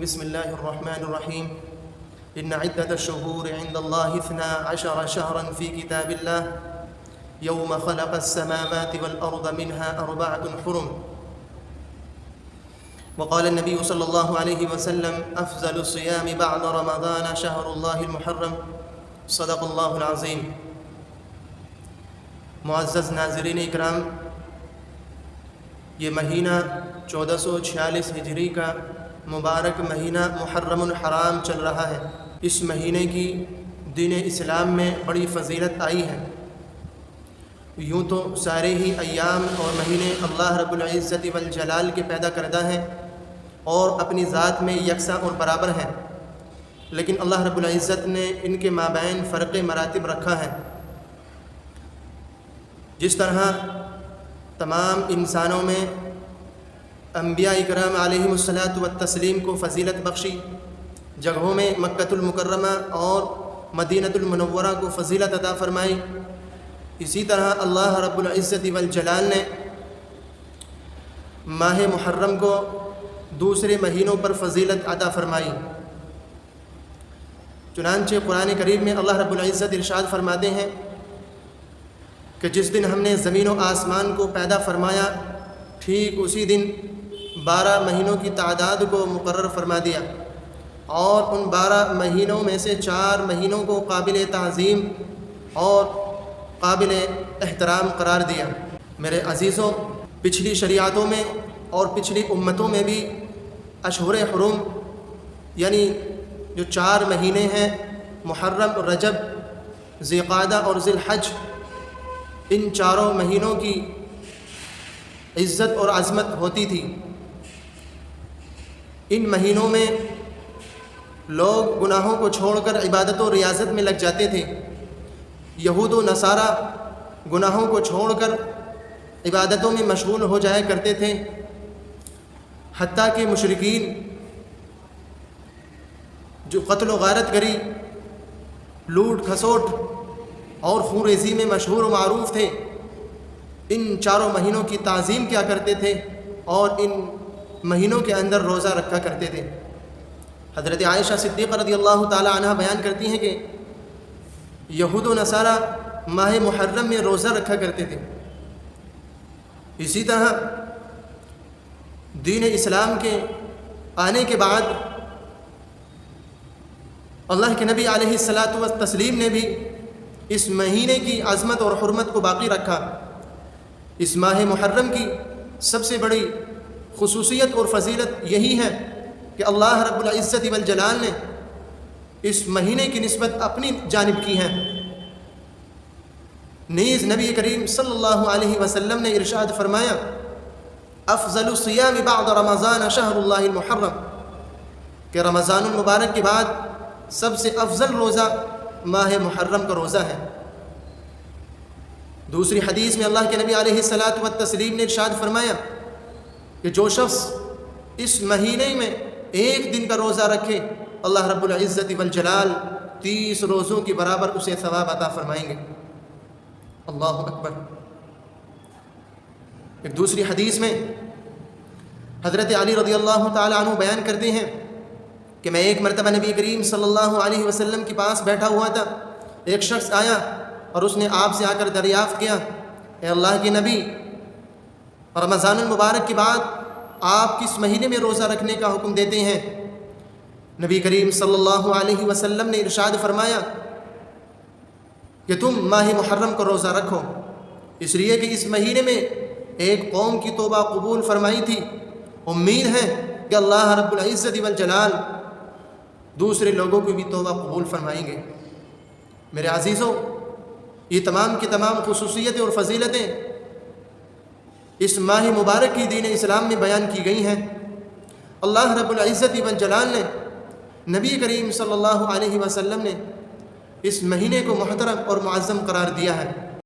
بسم الله الرحمن الرحيم إن عدة الشهور عند الله 12 شهرا في كتاب الله يوم خلق السماوات والأرض منها 4 حرم. وقال النبي صلى الله عليه وسلم أفضل الصيام بعد رمضان شهر الله المحرم. صدق الله العظيم. معزز ناظرین اکرام، یہ مہینہ 1446 ہجری کا مبارک مہینہ محرم الحرام چل رہا ہے. اس مہینے کی دین اسلام میں بڑی فضیلت آئی ہے. یوں تو سارے ہی ایام اور مہینے اللہ رب العزت والجلال کے پیدا کردہ ہیں اور اپنی ذات میں یکساں اور برابر ہیں، لیکن اللہ رب العزت نے ان کے مابین فرق مراتب رکھا ہے. جس طرح تمام انسانوں میں انبیاء اکرام علیہم الصلاۃ والتسلیم کو فضیلت بخشی، جگہوں میں مکۃ المکرمہ اور مدینۃ المنورہ کو فضیلت عطا فرمائی، اسی طرح اللہ رب العزت والجلال نے ماہ محرم کو دوسرے مہینوں پر فضیلت عطا فرمائی. چنانچہ قرآن کریم میں اللہ رب العزت ارشاد فرماتے ہیں کہ جس دن ہم نے زمین و آسمان کو پیدا فرمایا، ٹھیک اسی دن 12 مہینوں کی تعداد کو مقرر فرما دیا اور ان 12 مہینوں میں سے 4 مہینوں کو قابل تعظیم اور قابل احترام قرار دیا. میرے عزیزوں، پچھلی شریعتوں میں اور پچھلی امتوں میں بھی اشہر حرم یعنی جو 4 مہینے ہیں محرم، رجب، ذی القعدہ اور ذی الحج، ان 4 مہینوں کی عزت اور عظمت ہوتی تھی. ان مہینوں میں لوگ گناہوں کو چھوڑ کر عبادت و ریاضت میں لگ جاتے تھے. یہود و نصارہ گناہوں کو چھوڑ کر عبادتوں میں مشغول ہو جایا کرتے تھے، حتیٰ کہ مشرکین جو قتل و غارت گری، لوٹ کھسوٹ اور خون ریزی میں مشہور و معروف تھے، ان 4 مہینوں کی تعظیم کیا کرتے تھے اور ان مہینوں کے اندر روزہ رکھا کرتے تھے. حضرت عائشہ صدیقہ رضی اللہ تعالی عنہ بیان کرتی ہیں کہ یہود و نصارہ ماہ محرم میں روزہ رکھا کرتے تھے. اسی طرح دین اسلام کے آنے کے بعد اللہ کے نبی علیہ الصلاۃ والتسلیم نے بھی اس مہینے کی عظمت اور حرمت کو باقی رکھا. اس ماہ محرم کی سب سے بڑی خصوصیت اور فضیلت یہی ہے کہ اللہ رب العزت والجلال نے اس مہینے کی نسبت اپنی جانب کی ہے. نیز نبی کریم صلی اللہ علیہ وسلم نے ارشاد فرمایا، افضل الصیام بعد رمضان شہر اللہ المحرم، کہ رمضان المبارک کے بعد سب سے افضل روزہ ماہ محرم کا روزہ ہے. دوسری حدیث میں اللہ کے نبی علیہ الصلاۃ والتسلیم نے ارشاد فرمایا کہ جو شخص اس مہینے میں 1 دن کا روزہ رکھے، اللہ رب العزت والجلال 30 روزوں کے برابر اسے ثواب عطا فرمائیں گے. اللہ اکبر. ایک دوسری حدیث میں حضرت علی رضی اللہ تعالی عنہ بیان کرتے ہیں کہ میں ایک مرتبہ نبی کریم صلی اللہ علیہ وسلم کے پاس بیٹھا ہوا تھا. ایک شخص آیا اور اس نے آپ سے آ کر دریافت کیا، اے اللہ کے نبی، رمضان المبارک کے بعد آپ کس مہینے میں روزہ رکھنے کا حکم دیتے ہیں؟ نبی کریم صلی اللہ علیہ وسلم نے ارشاد فرمایا کہ تم ماہ محرم کو روزہ رکھو، اس لیے کہ اس مہینے میں ایک قوم کی توبہ قبول فرمائی تھی. امید ہے کہ اللہ رب العزت والجلال دوسرے لوگوں کو بھی توبہ قبول فرمائیں گے. میرے عزیزوں، یہ تمام کی تمام خصوصیتیں اور فضیلتیں اس ماہ مبارک کی دین اسلام میں بیان کی گئی ہیں. اللہ رب العزت والجلال نے، نبی کریم صلی اللہ علیہ وسلم نے اس مہینے کو محترم اور معظم قرار دیا ہے.